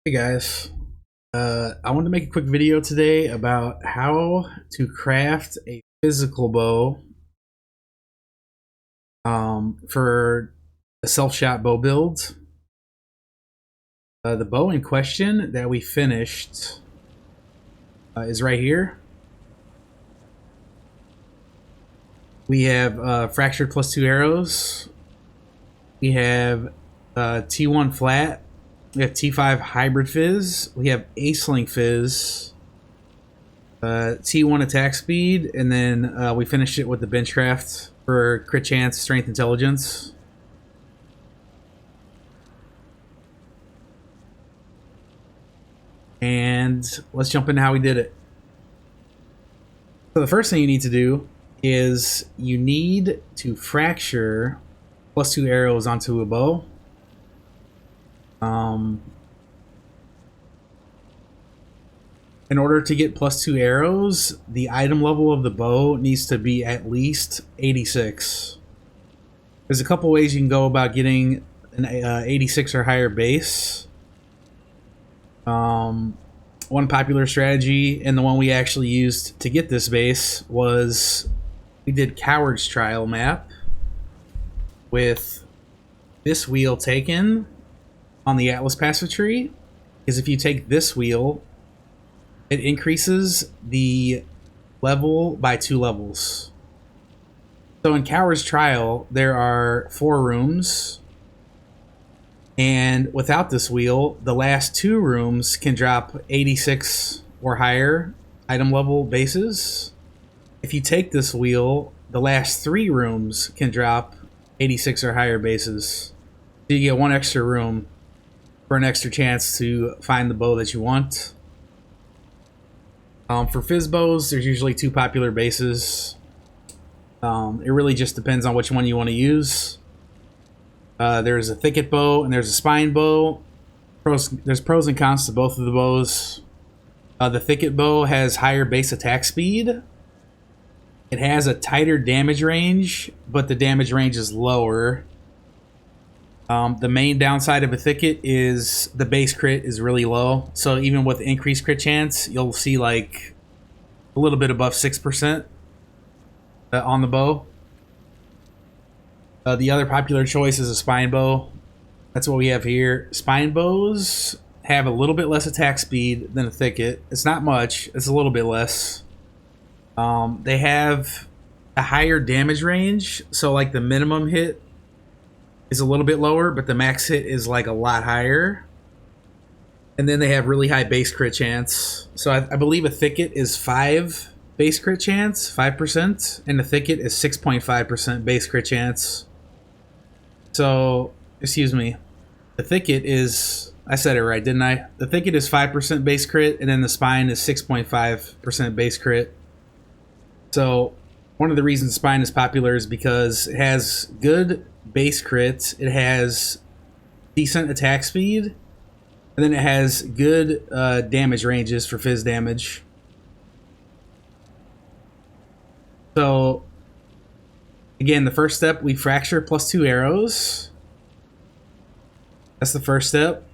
Hey guys, I wanted to make a quick video today about how to craft a physical bow for a self-shot bow build. The bow in question that we finished is right here. We have fractured +2 arrows. We have T1 flat. We have T5 hybrid Phys. We have Ace-Link Phys. T1 attack speed, and then we finished it with the benchcraft for crit chance, strength, intelligence. And let's jump into how we did it. So the first thing you need to do is you need to fracture +2 arrows onto a bow. In order to get +2 arrows, the item level of the bow needs to be at least 86. There's a couple ways you can go about getting an 86 or higher base. One popular strategy, and the one we actually used to get this base, was we did Coward's Trial map with this wheel taken on the Atlas Passive tree. Because if you take this wheel, it increases the level by 2 levels. So in Coward's Trial, there are 4 rooms, and without this wheel, the last 2 rooms can drop 86 or higher item level bases. If you take this wheel, the last 3 rooms can drop 86 or higher bases. So you get 1 extra room for an extra chance to find the bow that you want. For Phys bows, there's usually 2 popular bases. It really just depends on which one you want to use. There's a thicket bow and there's a spine bow. There's pros and cons to both of the bows. The thicket bow has higher base attack speed. It has a tighter damage range, but the damage range is lower. The main downside of a thicket is the base crit is really low. So even with increased crit chance, you'll see like a little bit above 6% on the bow. The other popular choice is a spine bow. That's what we have here. Spine bows have a little bit less attack speed than a thicket. It's not much. It's a little bit less. They have a higher damage range. So like the minimum hit is a little bit lower, but the max hit is like a lot higher. And then they have really high base crit chance. So I believe a thicket is 5 base crit chance, 5%, and a thicket is 6.5% base crit chance. So, excuse me, the thicket is, I said it right, didn't I? The thicket is 5% base crit, and then the spine is 6.5% base crit. So, one of the reasons spine is popular is because it has good base crit, it has decent attack speed, and then it has good damage ranges for Phys damage. So, again, the first step, we fracture +2 arrows. That's the first step.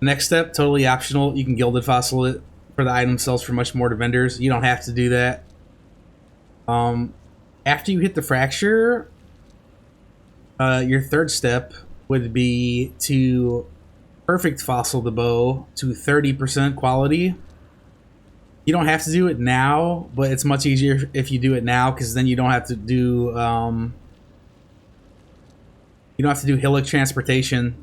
Next step, totally optional. You can gilded fossil it for the item sells for much more to vendors. You don't have to do that. After you hit the fracture, your third step would be to perfect fossil the bow to 30% quality. You don't have to do it now, but it's much easier if you do it now, because then you don't have to do Hillock transportation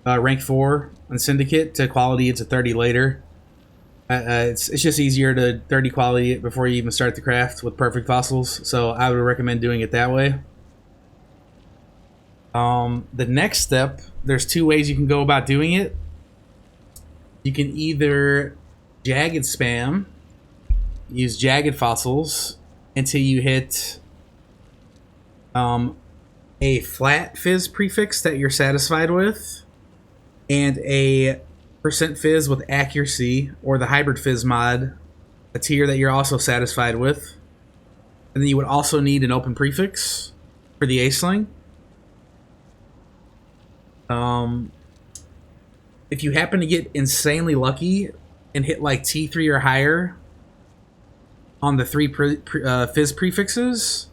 rank 4 on Syndicate to quality it to 30 later. It's just easier to 30 quality it before you even start the craft with perfect fossils, so I would recommend doing it that way. The next step, there's 2 ways you can go about doing it. You can either jagged spam, use jagged fossils until you hit a flat Phys prefix that you're satisfied with, and a percent Phys with accuracy, or the hybrid Phys mod, a tier that you're also satisfied with. And then you would also need an open prefix for the Ace-Sling. if you happen to get insanely lucky and hit like T3 or higher on the three Phys prefixes,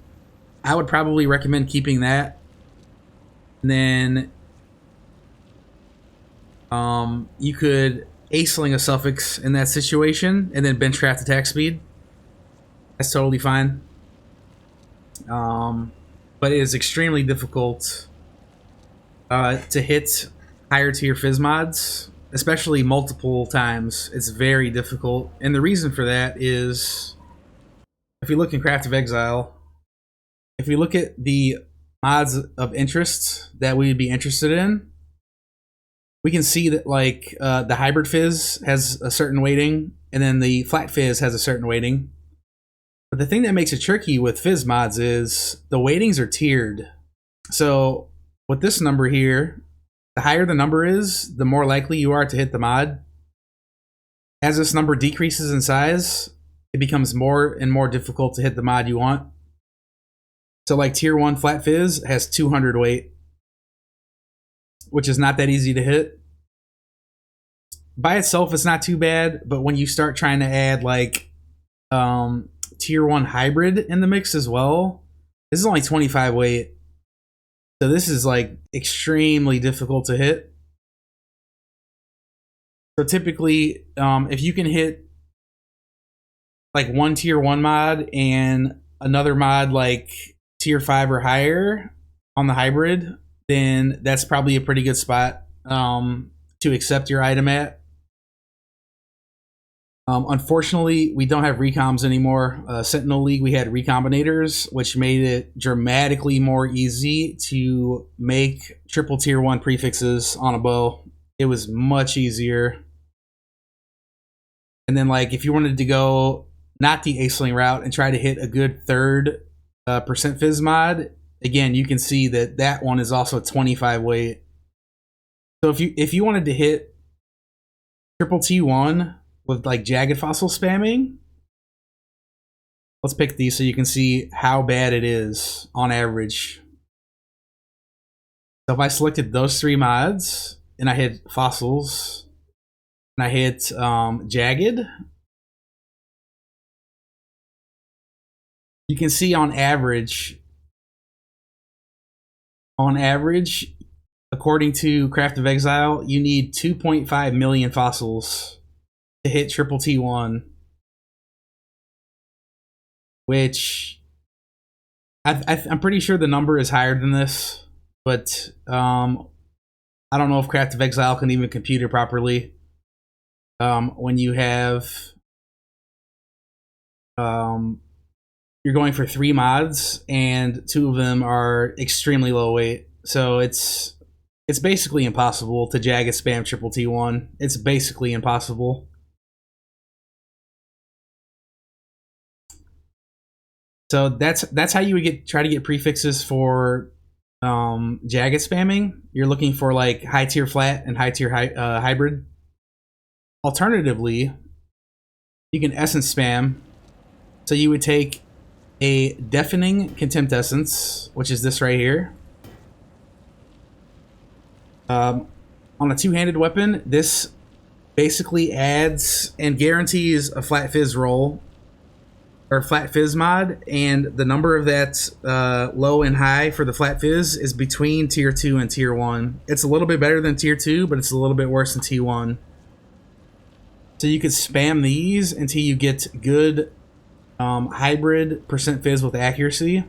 I would probably recommend keeping that. And then you could A-sling a suffix in that situation and then bench craft attack speed. That's totally fine. But it is extremely difficult to hit higher tier Phys mods, especially multiple times. It's very difficult. And the reason for that is, if we look in Craft of Exile, if we look at the mods of interest that we would be interested in, we can see that like the hybrid Phys has a certain weighting, and then the flat Phys has a certain weighting. But the thing that makes it tricky with Phys mods is the weightings are tiered. So with this number here, the higher the number is, the more likely you are to hit the mod. As this number decreases in size, it becomes more and more difficult to hit the mod you want. So like tier 1 flat Phys has 200 weight, which is not that easy to hit. By itself, it's not too bad, but when you start trying to add like tier 1 hybrid in the mix as well, this is only 25 weight. So this is like extremely difficult to hit. So typically, if you can hit like one tier 1 mod and another mod like tier 5 or higher on the hybrid, then that's probably a pretty good spot to accept your item at. Unfortunately, we don't have recombs anymore. Sentinel League, we had recombinators, which made it dramatically more easy to make triple tier 1 prefixes on a bow. It was much easier. And then like if you wanted to go not the A-sling route and try to hit a good third percent Phys mod, again, you can see that that one is also 25 weight. So if you wanted to hit triple T1 with like jagged fossil spamming, let's pick these so you can see how bad it is on average. So if I selected those 3 mods and I hit fossils and I hit jagged, you can see on average, according to Craft of Exile, you need 2.5 million fossils to hit triple T1, which I'm pretty sure the number is higher than this, but I don't know if Craft of Exile can even compute it properly. When you have you're going for 3 mods and 2 of them are extremely low weight, so it's basically impossible to jagged spam triple T1. It's basically impossible. So that's how you would try to get prefixes for jagged spamming. You're looking for like high tier flat and high tier hybrid. Alternatively, you can essence spam. So you would take a deafening contempt essence, which is this right here. On a 2-handed weapon, this basically adds and guarantees a flat Phys roll or flat Phys mod, and the number of that low and high for the flat Phys is between tier 2 and tier 1. It's a little bit better than tier 2, but it's a little bit worse than T1. So you could spam these until you get good hybrid percent Phys with accuracy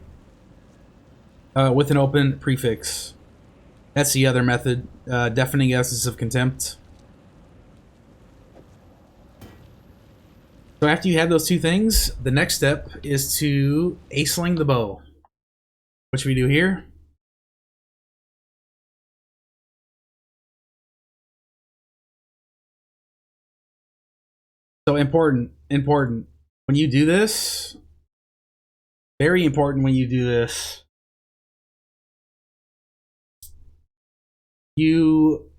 with an open prefix. That's the other method, deafening essence of contempt. So after you have those 2 things, the next step is to A-sling the bow, which we do here. So important. When you do this, very important when you do this, you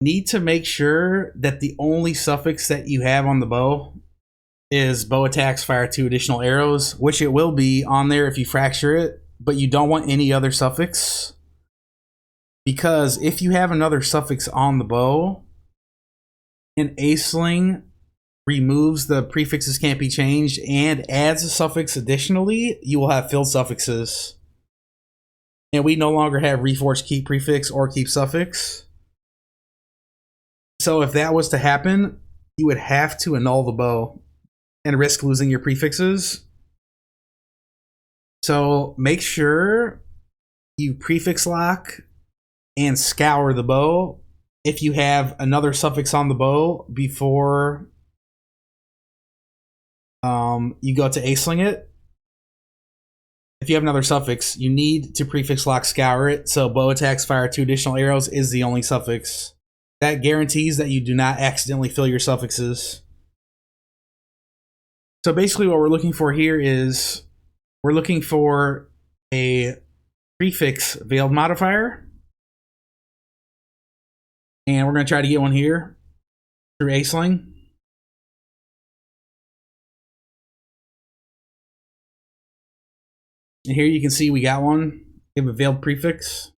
need to make sure that the only suffix that you have on the bow is bow attacks fire 2 additional arrows, which it will be on there if you fracture it, but you don't want any other suffix, because if you have another suffix on the bow, And asling removes the prefixes can't be changed and adds a suffix additionally, you will have filled suffixes. And we no longer have reforged keep prefix or keep suffix. So if that was to happen, you would have to annul the bow and risk losing your prefixes. So make sure you prefix lock and scour the bow if you have another suffix on the bow before you go to asling it. If you have another suffix, you need to prefix lock scour it, so bow attacks fire 2 additional arrows is the only suffix. That guarantees that you do not accidentally fill your suffixes. So basically what we're looking for here is we're looking for a prefix veiled modifier. And we're going to try to get one here through asling. And here you can see we got one. We have a veiled prefix.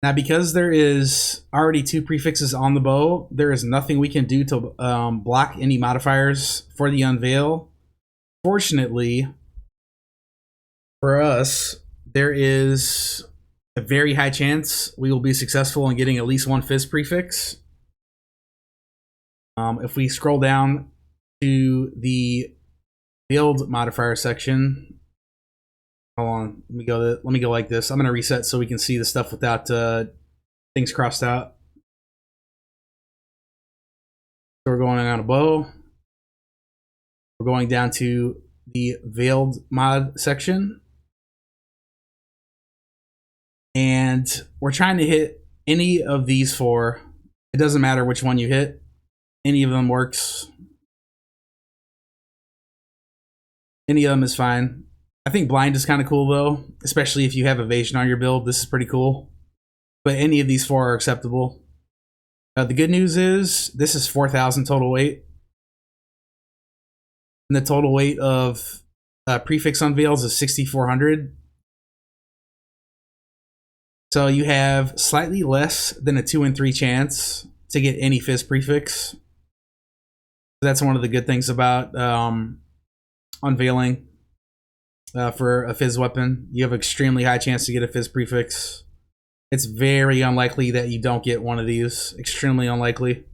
Now, because there is already 2 prefixes on the bow, there is nothing we can do to block any modifiers for the unveil. Fortunately, for us, there is a very high chance we will be successful in getting at least one Phys prefix. If we scroll down to the veiled modifier section, hold on, let me go like this. I'm going to reset so we can see the stuff without things crossed out. So we're going on a bow. We're going down to the veiled mod section. And we're trying to hit any of these 4. It doesn't matter which one you hit. Any of them works. Any of them is fine. I think blind is kind of cool though, especially if you have evasion on your build. This is pretty cool. But any of these 4 are acceptable. The good news is this is 4,000 total weight. And the total weight of prefix unveils is 6,400. So you have slightly less than a 2 in 3 chance to get any Phys prefix. That's one of the good things about unveiling. For a Phys weapon, you have an extremely high chance to get a Phys prefix. It's very unlikely that you don't get one of these. Extremely unlikely.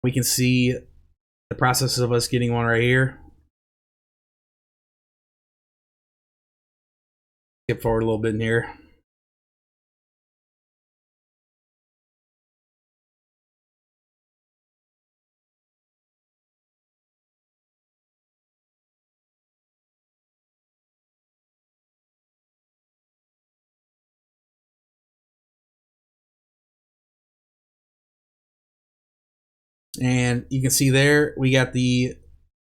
We can see the process of us getting one right here. Skip forward a little bit in here. And you can see there, we got the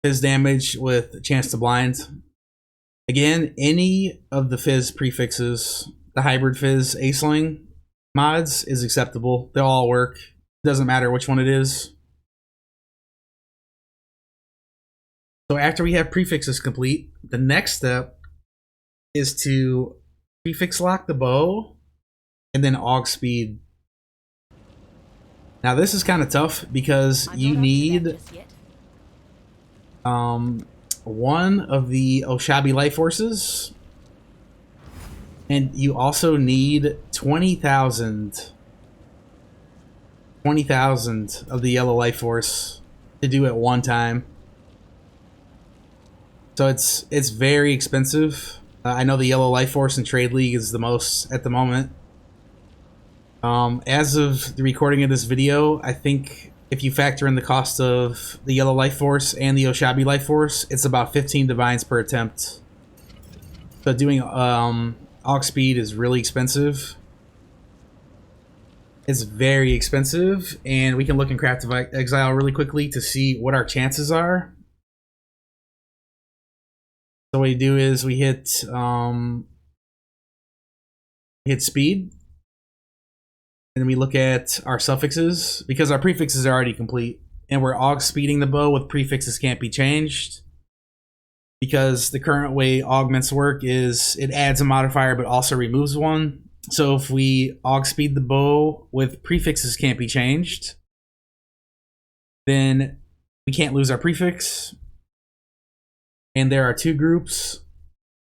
Phys damage with a chance to blind. Again, any of the Phys prefixes, the hybrid Phys asling mods is acceptable. They'll all work. It doesn't matter which one it is. So after we have prefixes complete, the next step is to prefix lock the bow and then Aug Speed. Now this is kind of tough because you need one of the Oshabi life forces, and you also need 20,000 of the yellow life force to do it one time. So it's very expensive. I know the yellow life force in Trade League is the most at the moment. As of the recording of this video, I think if you factor in the cost of the yellow life force and the Oshabi life force, it's about 15 divines per attempt. So doing Aug Speed is really expensive. It's very expensive, and we can look in Craft of Exile really quickly to see what our chances are. So what we do is we hit speed. And we look at our suffixes, because our prefixes are already complete. And we're Aug speeding the bow with prefixes can't be changed. Because the current way augments work is it adds a modifier but also removes one. So if we Aug Speed the bow with prefixes can't be changed, then we can't lose our prefix. And there are two groups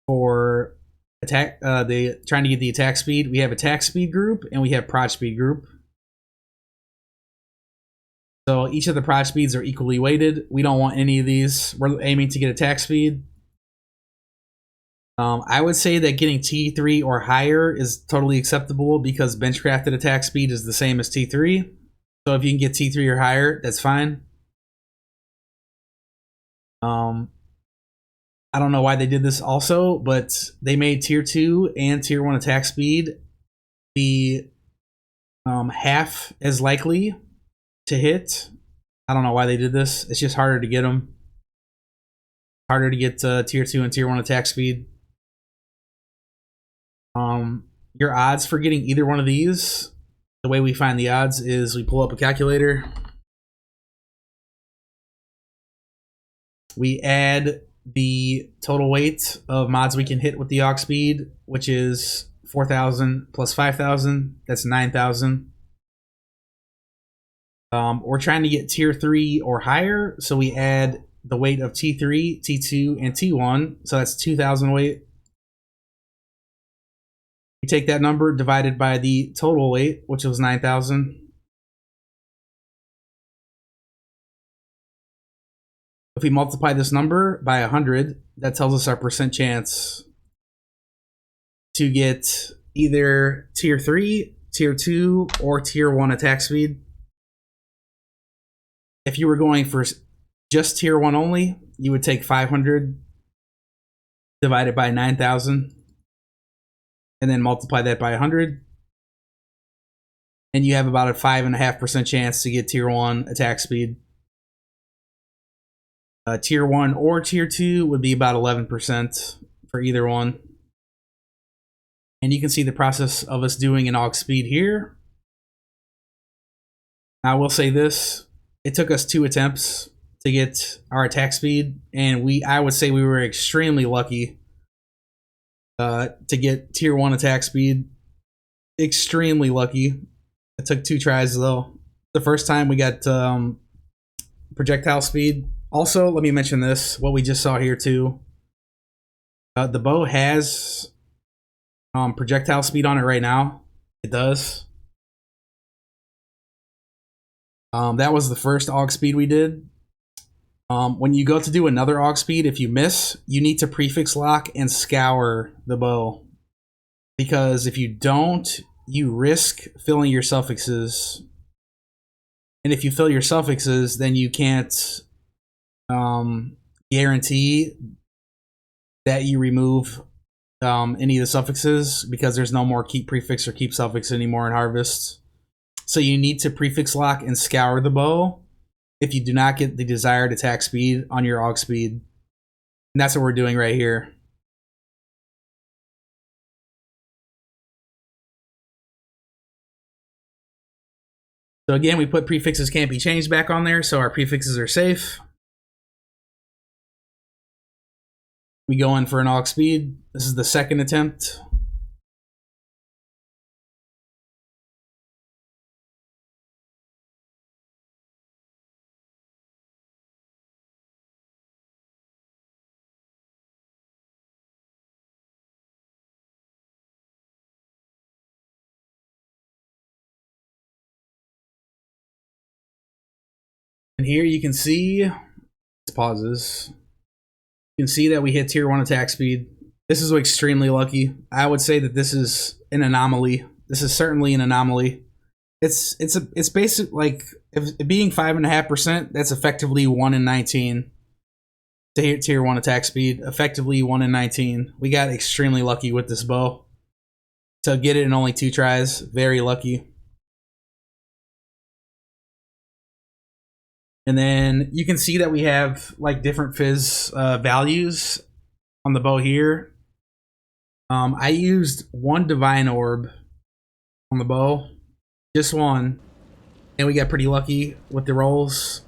for attack. Trying to get the attack speed. We have attack speed group and we have prod speed group. So each of the prod speeds are equally weighted. We don't want any of these. We're aiming to get attack speed. I would say that getting T3 or higher is totally acceptable because benchcrafted attack speed is the same as T3. So if you can get T3 or higher, that's fine. I don't know why they did this also, but they made tier 2 and tier 1 attack speed be half as likely to hit. I don't know why they did this. It's just harder to get them. Harder to get tier 2 and tier 1 attack speed. Your odds for getting either one of these, the way we find the odds is we pull up a calculator. We add the total weight of mods we can hit with the Aug Speed, which is 4,000 plus 5,000. That's 9,000. We're trying to get tier 3 or higher, so we add the weight of T3, T2, and T1. So that's 2,000 weight. We take that number divided by the total weight, which was 9,000. If we multiply this number by 100, that tells us our percent chance to get either tier 3, tier 2, or tier 1 attack speed. If you were going for just tier 1 only, you would take 500 divided by 9,000 and then multiply that by 100. And you have about a 5.5% chance to get tier 1 attack speed. Tier 1 or tier 2 would be about 11% for either one. And you can see the process of us doing an Aug Speed here. I will say this, it took us 2 attempts to get our attack speed, and I would say we were extremely lucky to get tier 1 attack speed. Extremely lucky. It took 2 tries though. The first time we got projectile speed. Also, let me mention this, what we just saw here too. The bow has projectile speed on it right now. It does. That was the first Aug Speed we did. When you go to do another Aug Speed, if you miss, you need to prefix lock and scour the bow. Because if you don't, you risk filling your suffixes. And if you fill your suffixes, then you can't guarantee that you remove any of the suffixes because there's no more keep prefix or keep suffix anymore in Harvest. So you need to prefix lock and scour the bow if you do not get the desired attack speed on your Aug Speed. And that's what we're doing right here. So again, we put prefixes can't be changed back on there, so our prefixes are safe. We go in for an Aug Speed. This is the second attempt. And here you can see, let's pause this. You can see that we hit tier 1 attack speed. This is extremely lucky. I would say that this is an anomaly. This is certainly an anomaly. It's basic, like, if being 5.5%, that's effectively 1 in 19 to hit tier 1 attack speed. Effectively 1 in 19. We got extremely lucky with this bow to get it in only 2 tries. Very lucky. And then you can see that we have like different Phys values on the bow here. I used 1 divine orb on the bow, just 1, and we got pretty lucky with the rolls.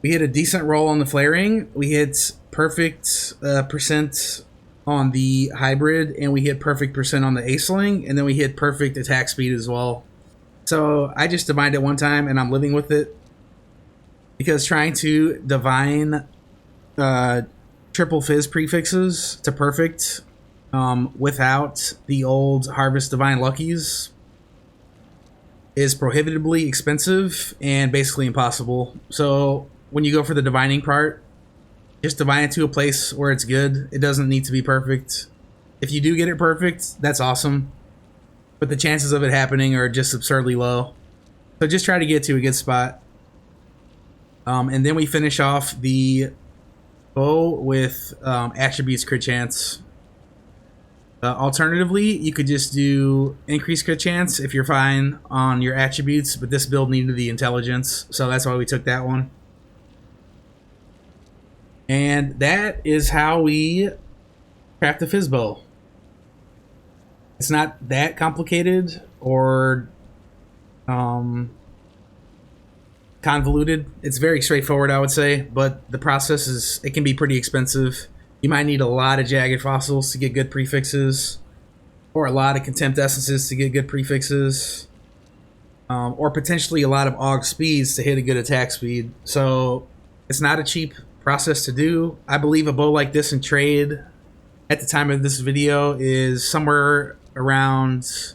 We hit a decent roll on the flaring. We hit perfect percent on the hybrid, and we hit perfect percent on the Aceling, and then we hit perfect attack speed as well. So I just divined it one time, and I'm living with it, because trying to divine triple Phys prefixes to perfect without the old Harvest Divine Luckies is prohibitively expensive and basically impossible. So when you go for the divining part, just divine it to a place where it's good. It doesn't need to be perfect. If you do get it perfect, that's awesome, but the chances of it happening are just absurdly low. So just try to get to a good spot. And then we finish off the bow with attributes crit chance. Alternatively, you could just do increased crit chance if you're fine on your attributes, but this build needed the intelligence, so that's why we took that one. And that is how we craft the Phys bow. It's not that complicated or convoluted. It's very straightforward, I would say, but the process it can be pretty expensive. You might need a lot of jagged fossils to get good prefixes, or a lot of contempt essences to get good prefixes, or potentially a lot of Aug Speeds to hit a good attack speed. So it's not a cheap process to do. I believe a bow like this in trade at the time of this video is somewhere around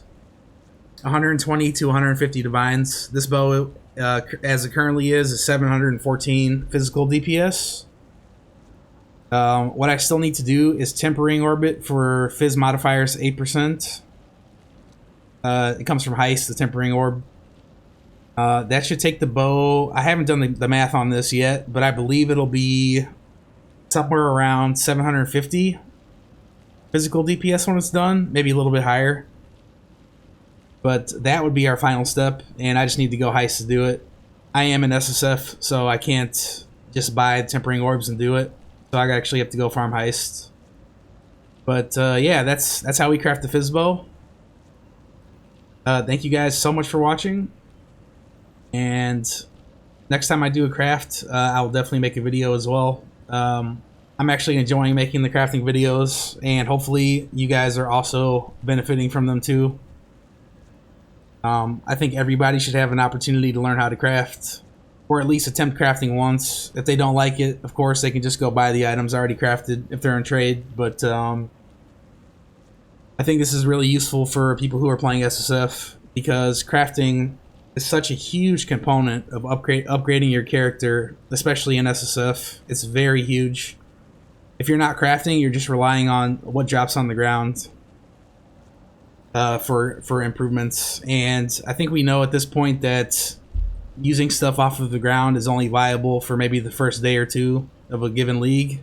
120 to 150 divines. This bow, as it currently is 714 physical DPS. What I still need to do is tempering orbit for Phys modifiers 8%. It comes from Heist, the tempering orb. That should take the bow. I haven't done the math on this yet, but I believe it'll be somewhere around 750 physical DPS when it's done, maybe a little bit higher. But that would be our final step, and I just need to go Heist to do it. I am an SSF, so I can't just buy tempering orbs and do it. So I actually have to go farm Heist. But yeah, that's how we craft the Phys bow. Thank you guys so much for watching. And next time I do a craft, I will definitely make a video as well. I'm actually enjoying making the crafting videos, and hopefully you guys are also benefiting from them too. I think everybody should have an opportunity to learn how to craft, or at least attempt crafting once. If they don't like it, of course, they can just go buy the items already crafted if they're in trade. But I think this is really useful for people who are playing SSF, because crafting is such a huge component of upgrading your character, especially in SSF. It's very huge. If you're not crafting, you're just relying on what drops on the ground for improvements. And I think we know at this point that using stuff off of the ground is only viable for maybe the first day or two of a given league.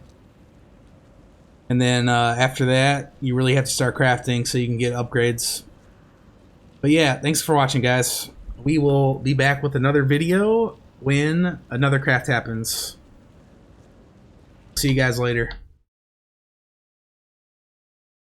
And then after that, you really have to start crafting so you can get upgrades. But yeah, thanks for watching, guys. We will be back with another video when another craft happens. See you guys later.